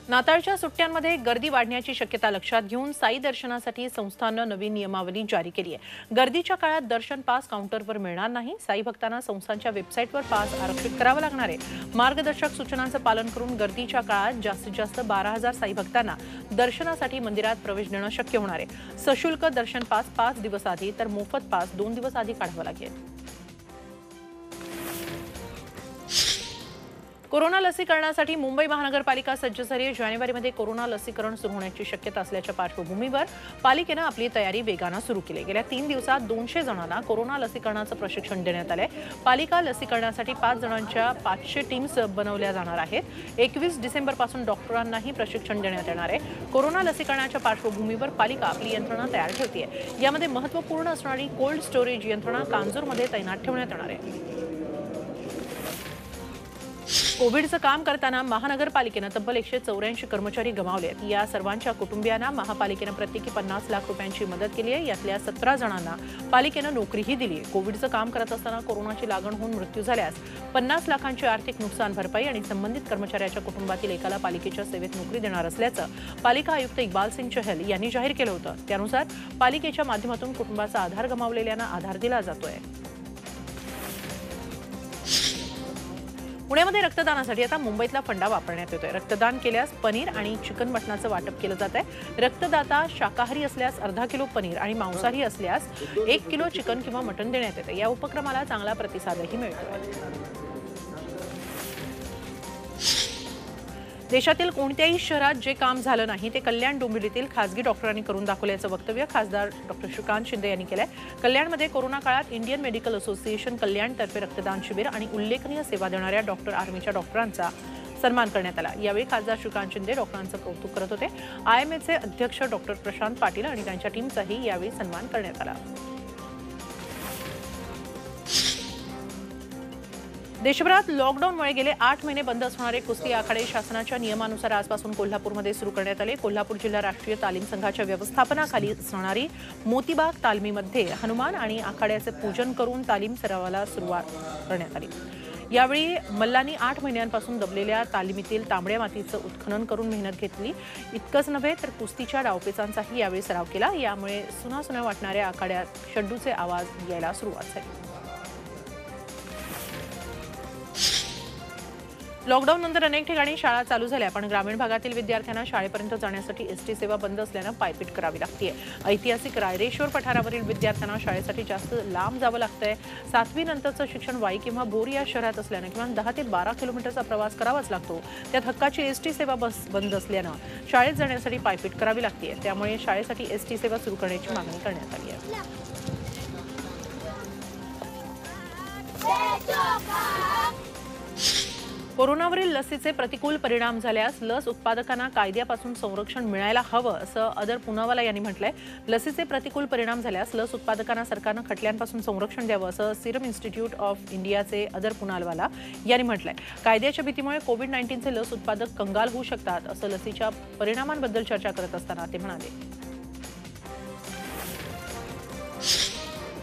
नाताळच्या सुट्ट्यांमध्ये गर्दी वाढण्याची शक्यता लक्षात घेऊन साई दर्शनासाठी संस्थानं नवीन नियमावली जारी केली आहे। गर्दीच्या काळात दर्शन पास काउंटरवर मिळणार नाही। साई भक्तांना संस्थांच्या वेबसाईटवर पास आरक्षित करावा लागणार आहे। मार्गदर्शक सूचनांचं पालन करून गर्दीच्या काळात जास्तीत जास्त 12,000 साई भक्तांना दर्शनासाठी मंदिरात प्रवेश देणं शक्य होणार आहे। सशुल्क दर्शन पास 5 दिवस आधी तर मोफत पास 2 दिवस आधी काढावा लागेल। कोरोना लसीकरणासाठी मुंबई महानगरपालिका सज्ज झाली आहे। जानेवारीमध्ये कोरोना लसीकरण सुरू होण्याची शक्यता असल्याच्या पार्श्वभूमीवर पालिकेनं आपली तयारी वेगानं सुरू केली। गेल्या 3 दिवसात 200 जणांना कोरोना लसीकरणाचं प्रशिक्षण देण्यात आलंय। पालिका लसीकरणासाठी 5 जणांच्या 500 टीम्स बनवल्या जाणार आहेत। 21 डिसेंबरपासून डॉक्टरांनाही प्रशिक्षण देण्यात येणार आहे। कोरोना लसीकरणाच्या पार्श्वभूमीवर पालिका आपली यंत्रणा तयार ठेवते आहे। यामध्ये महत्त्वपूर्ण असणारी कोल्ड स्टोरेज यंत्रणा कांजूरमध्ये तैनात ठेवण्यात येणार आहे। कोविडचं काम करताना महानगरपालिकेनं तब्बल 184 कर्मचारी गमावले आहेत। या सर्वांच्या कुटुंबियांना महापालिकेनं प्रत्येकी 50 लाख रुपयांची मदत केली आहे। यातल्या 17 जणांना पालिकेनं नोकरीही दिली आहे। कोविडचं काम करत असताना कोरोनाची लागण होऊन मृत्यू झाल्यास 50 लाखांची आर्थिक नुकसान भरपाई आणि संबंधित कर्मचाऱ्याच्या कुटुंबातील एकाला पालिकेच्या सेवेत नोकरी देणार असल्याचं पालिका आयुक्त इक्बाल सिंग चहल यांनी जाहीर केलं होतं। त्यानुसार पालिकेच्या माध्यमातून कुटुंबाचा आधार गमावलेल्यांना आधार दिला जातोय। पुण्यामध्ये रक्तदानासाठी आता मुंबईतला फंडा वापरण्यात येतोय। रक्तदान केल्यास पनीर आणि चिकन मटणाचं वाटप केलं जात आहे। रक्तदाता शाकाहारी असल्यास अर्धा किलो पनीर आणि मांसाहारी असल्यास 1 किलो चिकन किंवा मटण देण्यात येते। या उपक्रमाला चांगला प्रतिसादही मिळतोय। देशातील कोणत्याही शहरात जे काम झालं नाही ते कल्याण डोंबिवलीतील खासगी डॉक्टरांनी करून दाखवल्याचं वक्तव्य खासदार डॉक्टर श्रीकांत शिंदे यांनी केलंय। कल्याणमध्ये कोरोना काळात इंडियन मेडिकल असोसिएशन कल्याणतर्फे रक्तदान शिबिर आणि उल्लेखनीय सेवा देणाऱ्या डॉक्टर आर्मीच्या डॉक्टरांचा सन्मान करण्यात आला। यावेळी खासदार श्रीकांत शिंदे डॉक्टरांचं कौतुक करत होते। IMAचे अध्यक्ष डॉक्टर प्रशांत पाटील आणि त्यांच्या टीमचाही यावेळी सन्मान करण्यात आला। देशभरात लॉकडाऊनमुळे गेले 8 महिने बंद असणारे कुस्ती आखाडे शासनाच्या नियमानुसार आजपासून कोल्हापूरमध्ये सुरू करण्यात आले। कोल्हापूर जिल्हा राष्ट्रीय तालीम संघाच्या व्यवस्थापनाखाली असणारी मोतीबाग तालमीमध्ये हनुमान आणि आखाड्याचे पूजन करून तालीम सरावाला सुरुवात करण्यात आली। यावेळी मल्लांनी 8 महिन्यांपासून दबलेल्या तालिमीतील तांबड्या मातीचं उत्खनन करून मेहनत घेतली। इतकंच नव्हे तर कुस्तीच्या डावपेचांचाही यावेळी सराव केला। यामुळे सुनासुना वाटणाऱ्या आखाड्यात शड्डूचे आवाज यायला सुरुवात झाली। लॉकडाऊन नंतर अनेक ठिकाणी शाळा चालू झाल्या, पण ग्रामीण भागातील विद्यार्थ्यांना शाळेपर्यंत जाण्यासाठी एसटी सेवा बंद असल्यानं पायपीट करावी लागते। ऐतिहासिक रायरेश्वर पठारावरील विद्यार्थ्यांना शाळेसाठी जास्त लांब जावं लागतंय। 7वी नंतरचं शिक्षण वाई किंवा बोर या शहरात असल्यानं किमान 10 ते 12 किलोमीटरचा प्रवास करावाच लागतो। त्यात हक्काची एसटी सेवा बस बंद असल्यानं शाळेत जाण्यासाठी पायपीट करावी लागते। त्यामुळे शाळेसाठी एसटी सेवा सुरू करण्याची मागणी करण्यात आली आहे। कोरोनावरील लसीचे प्रतिकूल परिणाम झाल्यास लस उत्पादकांना कायद्यापासून संरक्षण मिळायला हवं असं अदर पुनावाला यांनी म्हटलंय। लसीचे प्रतिकूल परिणाम झाल्यास लस उत्पादकांना सरकारनं खटल्यांपासून संरक्षण द्यावं असं सिरम इन्स्टिट्यूट ऑफ इंडियाचे अदर पुनावाला यांनी म्हटलंय। कायद्याच्या भीतीमुळे कोविड-19चे लस उत्पादक कंगाल होऊ शकतात असं लसीच्या परिणामांबद्दल चर्चा करत असताना ते म्हणाले।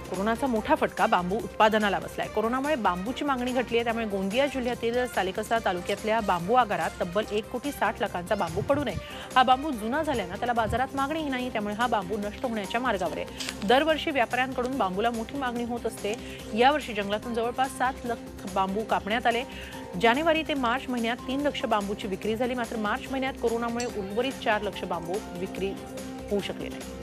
कोरोनाचा मोठा फटका बांबू उत्पादनाला बसलाय। कोरोनामुळे बांबूची मागणी घटली आहे। त्यामुळे गोंदिया जिल्ह्यातील सालेकसा तालुक्यातल्या बांबू आगारात तब्बल 1,60,00,000 लाखांचा बांबू पडू नये। हा बांबू जुना झाल्यानं त्याला बाजारात मागणीही नाही, त्यामुळे हा बांबू नष्ट होण्याच्या मार्गावर आहे। दरवर्षी व्यापाऱ्यांकडून बांबूला मोठी मागणी होत असते। यावर्षी जंगलातून जवळपास 7 लाख बांबू कापण्यात आले। जानेवारी ते मार्च महिन्यात 3 लाख बांबूची विक्री झाली, मात्र मार्च महिन्यात कोरोनामुळे उर्वरित 4 लाख बांबू विक्री होऊ शकले नाही।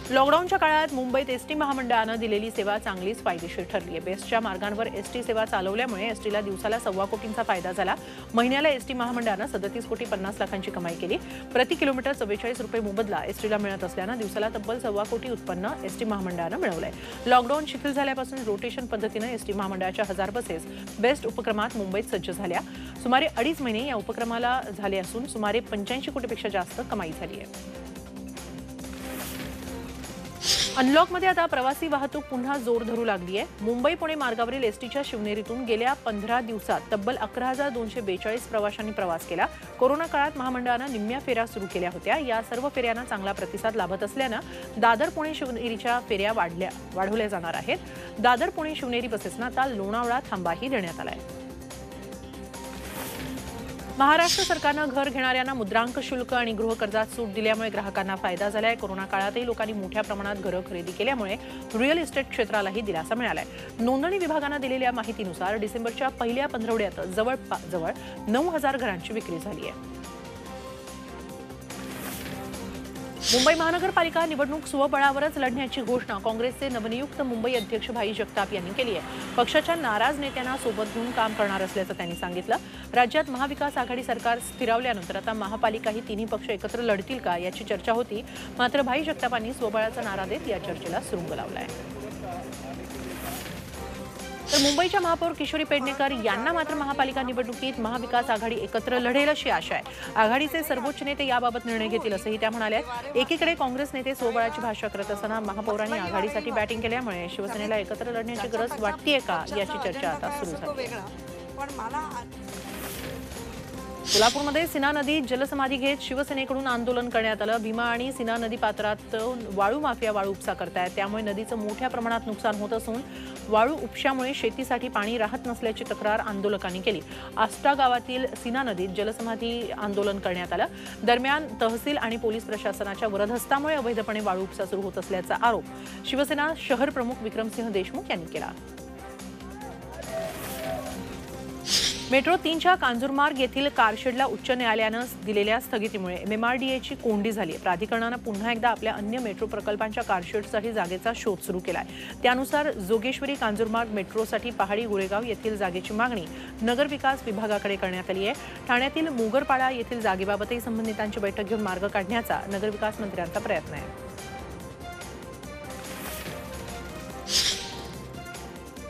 लॉकडाऊनच्या काळात मुंबईत एसटी महामंडळानं दिलेली सेवा चांगलीच फायदेशीर ठरली आहे। बेस्टच्या मार्गांवर एसटी सेवा चालवल्यामुळे एसटीला दिवसाला 1.25 कोटींचा फायदा झाला। महिन्याला एसटी महामंडळानं 37,50,00,000ची कमाई केली। प्रति किलोमीटर 44 रुपये मोबदला एसटीला मिळत असल्यानं दिवसाला तब्बल 1.25 कोटी उत्पन्न एसटी महामंडळानं मिळवलंय। लॉकडाऊन शिथिल झाल्यापासून रोटेशन पद्धतीनं एसटी महामंडळाच्या 1000 बसेस बेस्ट उपक्रमात मुंबईत सज्ज झाल्या। सुमारे 2.5 महिने या उपक्रमाला झाले असून सुमारे 85 कोटीपेक्षा जास्त कमाई झाली आहे। अनलॉकमध्ये आता प्रवासी वाहतूक पुन्हा जोर धरू लागली आहे। मुंबई पुणे मार्गावरील एसटीच्या शिवनेरीतून गेल्या 15 दिवसात तब्बल 11,242 प्रवाशांनी प्रवास केला। कोरोना काळात महामंडळानं निम्म्या फेऱ्या सुरू केल्या होत्या। या सर्व फेऱ्यांना चांगला प्रतिसाद लाभत असल्यानं दादर पुणे शिवनेरीच्या फेऱ्या वाढवल्या जाणार आहेत। दादर पुणे शिवनेरी बसेसना आता लोणावळा थांबाही देण्यात आला आहे। महाराष्ट्र सरकारनं घर घेणाऱ्यांना मुद्रांक शुल्क आणि गृह कर्जात सूट दिल्यामुळे ग्राहकांना फायदा झालाय। कोरोना काळातही लोकांनी मोठ्या प्रमाणात घरं खरेदी केल्यामुळे रिअल इस्टेट क्षेत्रालाही दिलासा मिळालाय। नोंदणी विभागानं दिलेल्या माहितीनुसार डिसेंबरच्या पहिल्या पंधरवड्यात जवळ 9,000 घरांची विक्री झाली आहे। मुंबई महानगरपालिका निवडणूक स्वबळावरच लढण्याची घोषणा काँग्रेसचे नवनियुक्त मुंबई अध्यक्ष भाई जगताप यांनी केली आहे। पक्षाच्या नाराज नेत्यांना सोबत घेऊन काम करणार असल्याचं त्यांनी सांगितलं। राज्यात महाविकास आघाडी सरकार स्थिरावल्यानंतर आता महापालिका ही तिन्ही पक्ष एकत्र लढतील का याची चर्चा होती, मात्र भाई जगतापांनी स्वबळाचा नारा देत या चर्चेला सुरुंग लावलाय। तर मुंबईच्या महापौर किशोरी पेडणेकर यांना मात्र महापालिका निवडणुकीत महाविकास आघाडी एकत्र लढेल अशी आशा आहे। आघाडीचे सर्वोच्च नेते याबाबत निर्णय घेतील असंही त्या म्हणाल्या। एकीकडे काँग्रेस नेते स्वबळाची भाषा करत असताना महापौरांनी आघाडीसाठी बॅटिंग केल्यामुळे शिवसेनेला एकत्र लढण्याची गरज वाटतेय का याची चर्चा आता सुरू झाली आहे। सोलापूरमध्ये सीना नदीत जलसमाधी घेत शिवसेनेकडून आंदोलन करण्यात आलं। भीमा आणि सीना नदी पात्रात वाळू माफिया वाळू उपसा करतायत, त्यामुळे नदीचं मोठ्या प्रमाणात नुकसान होत असून वाळू उपशामुळे शेतीसाठी पाणी राहत नसल्याची तक्रार आंदोलकांनी केली। आष्टा गावातील सीना नदीत जलसमाधी आंदोलन करण्यात आलं। दरम्यान तहसील आणि पोलीस प्रशासनाच्या वरदहस्तामुळे अवैधपणे वाळू उपसा सुरू होत असल्याचा आरोप शिवसेना शहर प्रमुख विक्रमसिंह देशमुख यांनी केला। मेट्रो 3च्या कांजूरमार्ग येथील कारशेडला उच्च न्यायालयानं दिलेल्या स्थगितीमुळे MMRDAची कोंडी झाली आहे। प्राधिकरणानं पुन्हा एकदा आपल्या अन्य मेट्रो प्रकल्पांच्या कारशेडसाठी जागेचा शोध सुरू केलाय। त्यानुसार जोगेश्वरी कांजूरमार्ग मेट्रोसाठी पहाडी गुळेगाव येथील जागेची मागणी नगरविकास विभागाकडे करण्यात आली आहे। ठाण्यातील मोगरपाडा येथील जागेबाबतही संबंधितांची बैठक घेऊन मार्ग काढण्याचा नगरविकास मंत्र्यांचा प्रयत्न आहे।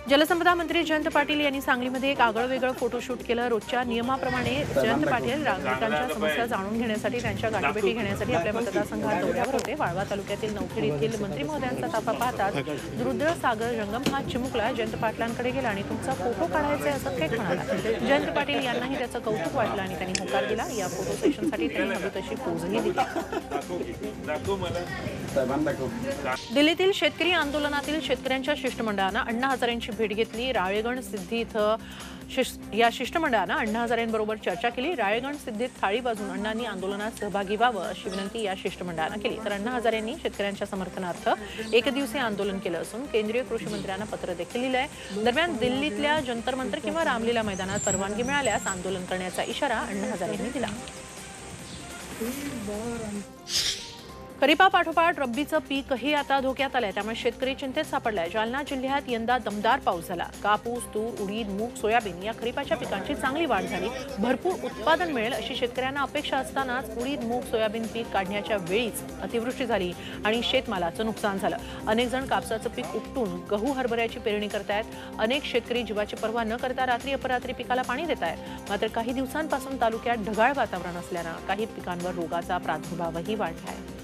जलसंपदा मंत्री जयंत पाटील यांनी सांगलीमध्ये एक आगळंवेगळं फोटोशूट केलं। रोजच्या नियमाप्रमाणे जयंत पाटील नागरिकांच्या समस्या जाणून घेण्यासाठी त्यांच्या गाठीभेटी घेण्यासाठी आपल्या मतदारसंघात दौऱ्यावर होते। वाळवा तालुक्यातील नवखेड येथील मंत्री महोदयांचा ताफा पाहताच रुद्रसागर जंगम हा चिमुकला जयंत पाटलांकडे गेला आणि तुमचा फोटो काढायचा असं थेट म्हणाला। जयंत पाटील यांनाही त्याचं कौतुक वाटलं आणि त्यांनी होकार दिला। या फोटो सेशनसाठी त्यांनी हवी तशी पोजही दिली। दिल्लीतील शेतकरी आंदोलनातील शेतकऱ्यांच्या शिष्टमंडळानं अण्णा हजारेंची भेट घेतली। राळेगण सिद्धी इथं या शिष्टमंडळानं अण्णा हजारेंबरोबर चर्चा केली। राळेगण सिद्धीत थाळी वाजून अण्णांनी आंदोलनात सहभागी व्हावं अशी विनंती या शिष्टमंडळानं केली। तर अण्णा हजारेंनी शेतकऱ्यांच्या समर्थनार्थ एकदिवसीय आंदोलन केलं असून केंद्रीय कृषी मंत्र्यांना पत्र देखील लिहिलं आहे। दरम्यान दिल्लीतल्या जंतर मंतर किंवा रामलीला मैदानात परवानगी मिळाल्यास आंदोलन करण्याचा इशारा अण्णा हजारेंनी दिला। खरीपापाठोपाठ रब्बीचं पीकही आता धोक्यात आलंय, त्यामुळे शेतकरी चिंतेत सापडलाय। जालना जिल्ह्यात यंदा दमदार पाऊस झाला। कापूस, तूर, उडीद, मूग, सोयाबीन या खरीपाच्या पिकांची चांगली वाढ झाली। भरपूर उत्पादन मिळेल अशी शेतकऱ्यांना अपेक्षा असतानाच उडीद, मूग, सोयाबीन पीक काढण्याच्या वेळीच अतिवृष्टी झाली आणि शेतमालाचं नुकसान झालं। अनेक जण कापसाचं पीक उपटून गहू, हरभऱ्याची पेरणी करतायत। अनेक शेतकरी जीवाची पर्वा न करता रात्री अपरात्री पिकाला पाणी देतायत। मात्र काही दिवसांपासून तालुक्यात ढगाळ वातावरण असल्यानं काही पिकांवर रोगाचा प्रादुर्भावही वाढला आहे।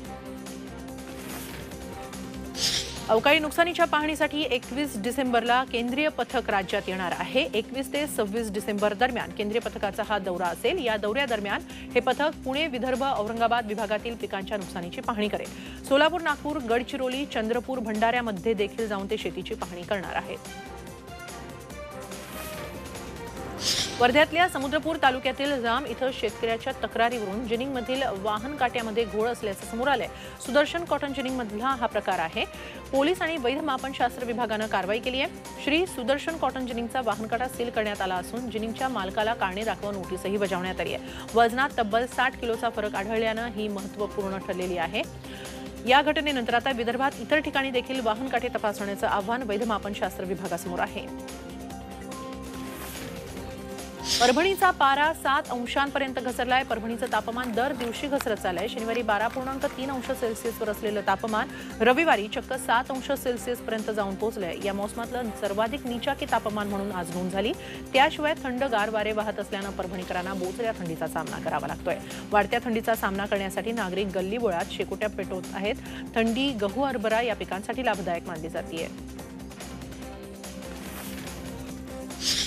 अवकाळी नुकसानीच्या पाहणीसाठी 21 डिसेंबरला केंद्रीय पथक राज्यात येणार आहे। 21 ते 26 डिसेंबर दरम्यान केंद्रीय पथकाचा हा दौरा असेल। या दौऱ्यादरम्यान हे पथक पुणे, विदर्भ, औरंगाबाद विभागातील पिकांच्या नुकसानीची पाहणी करेल। सोलापूर, नागपूर, गडचिरोली, चंद्रपूर, भंडाऱ्यामध्ये देखील जाऊन ते शेतीची पाहणी करणार आहेत। वर्ध्यातल्या समुद्रपूर तालुक्यातील जाम इथं शेतकऱ्याच्या तक्रारीवरून जिनिंगमधील वाहन काट्यामध्ये घोळ असल्याचं समोर आलंय। सुदर्शन कॉटन जिनिंगमधला हा प्रकार आहे। पोलीस आणि वैध मापनशास्त्र विभागानं कारवाई केली आहे। श्री सुदर्शन कॉटन जिनिंगचा वाहन काटा सील करण्यात आला असून जिनिंगच्या मालकाला कारणे दाखवा नोटीसही बजावण्यात आली आहे। वजनात तब्बल 60 किलोचा फरक आढळल्यानं ही महत्त्वपूर्ण ठरलेली आहे। या घटनेनंतर आता विदर्भात इतर ठिकाणी देखील वाहन काटे तपासण्याचं आव्हान वैध मापनशास्त्र विभागासमोर आहे। परभणीचा पारा 7 अंशांपर्यंत घसरलाय। परभणीचं तापमान दर दिवशी घसरत चाललंय। शनिवारी 12.3 अंश सेल्सिअसवर असलेलं तापमान रविवारी चक्क 7 अंश सेल्सिअसपर्यंत जाऊन पोहोचलंय। या मोसमातलं सर्वाधिक नीचाकी तापमान म्हणून आज नोंद झाली। त्याशिवाय थंड गार वारे वाहत असल्यानं परभणीकरांना बोचऱ्या थंडीचा सामना करावा लागतोय। वाढत्या थंडीचा सामना करण्यासाठी नागरिक गल्लीबोळात शेकोट्या पेटवत आहेत। थंडी गहू, हरभरा या पिकांसाठी लाभदायक मानली जाते।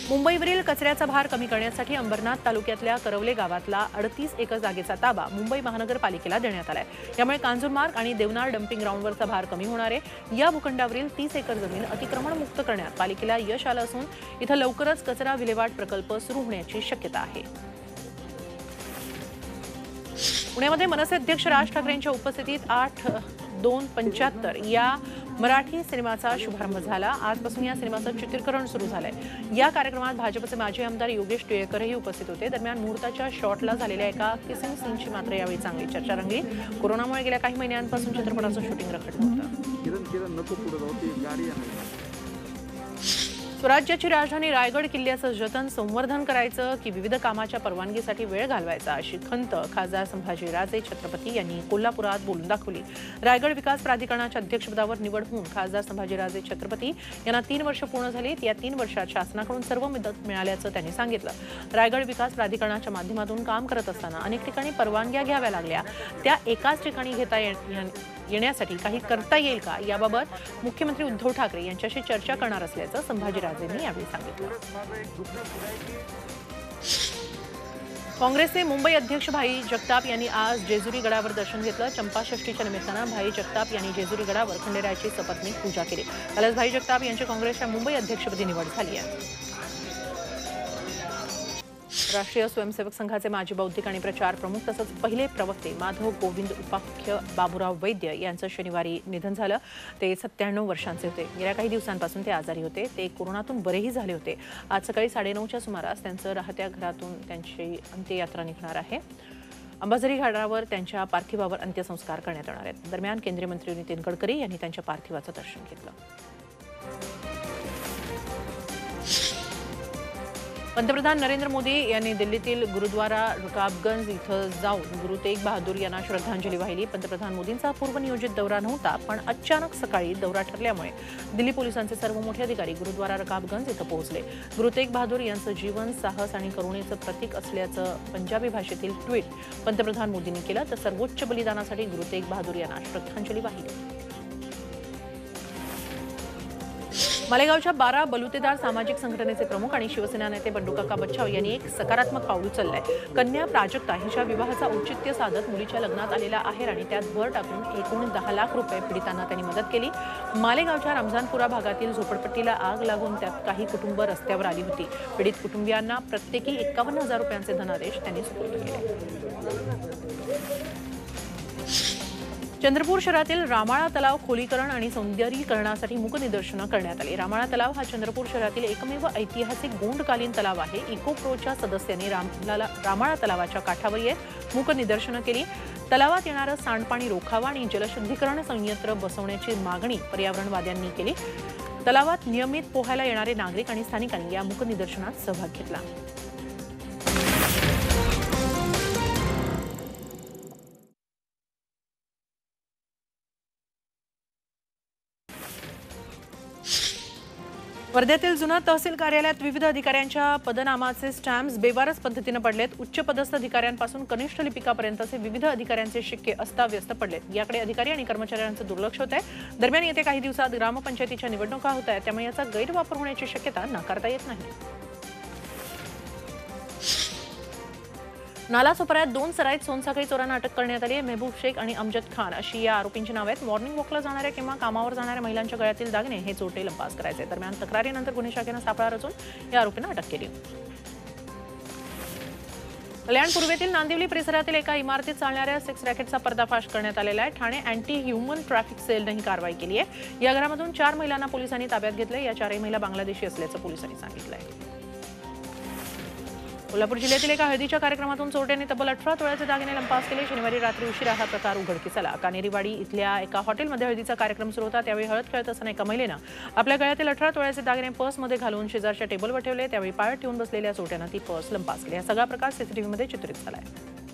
मुंबईवरील कचऱ्याचा भार कमी करण्यासाठी अंबरनाथ तालुक्यातल्या करवले गावातला 38 एकर जागेचा ताबा मुंबई महानगरपालिकेला देण्यात आलाय। यामुळे कांजूरमार्ग आणि देवनार डम्पिंग ग्राउंडवरचा भार कमी होणार आहे। या भूखंडावरील 30 एकर जमीन अतिक्रमण मुक्त करण्यात पालिकेला यश आलं असून इथं लवकरच कचरा विल्हेवाट प्रकल्प सुरू होण्याची शक्यता आहे। पुण्यामध्ये मनसे अध्यक्ष राज ठाकरेंच्या उपस्थितीत 8/2/75 या मराठी सिनेमाचा शुभारंभ झाला। आजपासून या सिनेमाचं चित्रीकरण सुरू झालंय। या कार्यक्रमात भाजपचे माजी आमदार योगेश टिळेकरही उपस्थित होते। दरम्यान मुहूर्ताच्या शॉटला झालेल्या एका किसिंग सीनची मात्र यावेळी चांगली चर्चा रंगली। कोरोनामुळे गेल्या काही महिन्यांपासून चित्रपटाचं शूटिंग रखडलं होतं। स्वराज्याची राजधानी रायगड किल्ल्याचं जतन संवर्धन करायचं की विविध कामाच्या परवानगीसाठी वेळ घालवायचा अशी खंत खासदार संभाजीराजे छत्रपती यांनी कोल्हापुरात बोलून दाखवली। रायगड विकास प्राधिकरणाच्या अध्यक्षपदावर निवड होऊन खासदार संभाजीराजे छत्रपती यांना 3 वर्ष पूर्ण झालीत। या 3 वर्षात शासनाकडून सर्व मदत मिळाल्याचं त्यांनी सांगितलं। रायगड विकास प्राधिकरणाच्या माध्यमातून काम करत असताना अनेक ठिकाणी परवानग्या घ्याव्या लागल्या, त्या एकाच ठिकाणी घेता येण्यासाठी काही करता येईल का याबाबत मुख्यमंत्री उद्धव ठाकरे यांच्याशी चर्चा करणार असल्याचं संभाजीराजेंनी यावेळी सांगितलं। काँग्रेसचे मुंबई अध्यक्ष भाई जगताप यांनी आज जेजुरी गडावर दर्शन घेतलं। चंपाषष्ठीच्या निमित्तानं भाई जगताप यांनी जेजुरी गडावर खंडेरायाची सपत्नीक पूजा केली। कालच भाई जगताप यांची काँग्रेसच्या मुंबई अध्यक्षपदी निवड झाली आहे। राष्ट्रीय स्वयंसेवक संघाचे माजी बौद्धिक आणि प्रचार प्रमुख तसंच पहिले प्रवक्ते माधव गोविंद उपाख्य बाबूराव वैद्य यांचं शनिवारी निधन झालं। ते 97 वर्षांचे होते। गेल्या काही दिवसांपासून ते आजारी होते। ते कोरोनातून बरेही झाले होते। आज सकाळी 9:30च्या सुमारास त्यांचं राहत्या घरातून त्यांची अंत्ययात्रा निघणार आहे। अंबाझरी घाटावर त्यांच्या पार्थिवावर अंत्यसंस्कार करण्यात येणार आहेत। दरम्यान केंद्रीय मंत्री नितीन गडकरी यांनी त्यांच्या पार्थिवाचं दर्शन घेतलं। पंतप्रधान नरेंद्र मोदी यांनी दिल्लीतील गुरुद्वारा रकाबगंज इथं जाऊन गुरु तेग बहादूर यांना श्रद्धांजली वाहिली। पंतप्रधान मोदींचा पूर्वनियोजित दौरा नव्हता, पण अचानक सकाळी दौरा ठरल्यामुळे दिल्ली पोलिसांचे सर्व मोठे अधिकारी गुरुद्वारा रकाबगंज इथं पोहोचले। गुरु तेग बहादूर यांचं जीवन साहस आणि करुणेचं प्रतीक असल्याचं पंजाबी भाषेतील ट्विट पंतप्रधान मोदींनी केलं, तर सर्वोच्च बलिदानासाठी गुरु तेग बहादूर यांना श्रद्धांजली वाहिली। मालेगावच्या 12 बलुतेदार सामाजिक संघटनेचे प्रमुख आणि शिवसेना नेते बंडूकाका बच्छाव यांनी एक सकारात्मक पाऊल उचललंय। कन्या प्राजक्ता हिच्या विवाहाचा औचित्य साधत मुलीच्या लग्नात आलेला आहेर आणि त्यात भर टाकून एकूण 10 लाख रुपये पीडितांना त्यांनी मदत केली। मालेगावच्या रमजानपुरा भागातील झोपडपट्टीला आग लागून त्यात काही कुटुंब रस्त्यावर आली होती। पीडित कुटुंबियांना प्रत्येकी 51,000 रुपयांचे धनादेश त्यांनी सुपूर्द केले। चंद्रपूर शहरातील रामाळा तलाव खोलीकरण आणि सौंदर्यीकरणासाठी मूक निदर्शनं करण्यात आली। रामाळा तलाव हा चंद्रपूर शहरातील एकमेव ऐतिहासिक गोंडकालीन तलाव आहे। इकोप्रोच्या सदस्यांनी रामाळा तलावाच्या काठावर येत मूक निदर्शनं केली। तलावात येणारं सांडपाणी रोखावं आणि जलशुद्धीकरण संयंत्र बसवण्याची मागणी पर्यावरणवाद्यांनी केली। तलावात नियमित पोहायला येणारे नागरिक आणि स्थानिकांनी या मूक निदर्शनात सहभाग घेतला। वर्ध्यातील जुना तहसील कार्यालयात विविध अधिकाऱ्यांच्या पदनामाचे स्टॅम्प्स बेवारस पद्धतीने पडलेत। उच्च पदस्थ अधिकाऱ्यांपासून कनिष्ठ लिपिकापर्यंतचे विविध अधिकाऱ्यांचे शिक्के अस्ताव्यस्त पडलेत। याकडे अधिकारी आणि कर्मचाऱ्यांचं दुर्लक्ष होत आहे। दरम्यान येत्या काही दिवसात ग्रामपंचायतीच्या निवडणुका होत आहेत, त्यामुळे याचा गैरवापर होण्याची शक्यता नाकारता येत नाही। नालासोपाऱ्यात 2 सराईत सोनसाखळी चोरांना अटक करण्यात आली आहे। मेहबूब शेख आणि अमजद खान अशी या आरोपींची नावे आहेत। मॉर्निंग वॉकला जाणाऱ्या किंवा कामावर जाणाऱ्या महिलांच्या गळ्यातील दागिने हे चोरटे लंपास करायचे। दरम्यान तक्रारीनंतर गुन्हे शाखेनं सापळा रचून या आरोपींना अटक केली। कल्याण पूर्वेतील नांदिवली परिसरातील एका इमारतीत चालणाऱ्या सेक्स रॅकेटचा पर्दाफाश करण्यात आलेला आहे। ठाणे अँटी ह्युमन ट्रॅफिक सेलने ही कारवाई केली आहे। या घरामधून 4 महिलांना पोलिसांनी ताब्यात घेतले। या 4ही महिला बांगलादेशी असल्याचं पोलिसांनी सांगितलंय। कोल्हापूर जिल्ह्यातील एका हळदीच्या कार्यक्रमातून चोरट्यांनी तब्बल 18 तोळ्याचे दागिने लंपास केले। शनिवारी रात्री उशिरा हा प्रकार उघडकीस आला। कानेरीवाडी इथल्या एका हॉटेलमध्ये हळदीचा कार्यक्रम सुरू होता। त्यावेळी हळद खेळत असताना एका महिलेनं आपल्या गळ्यातील 18 तोळ्याचे दागिने पर्समध्ये घालून शेजारच्या टेबलवर ठेवले। त्यावेळी पाळत ठेवून बसलेल्या चोरट्यांना ती पर्स लंपास केली। हा सगळा प्रकार सीसीटीव्हीमध्ये चित्रित झाला आहे।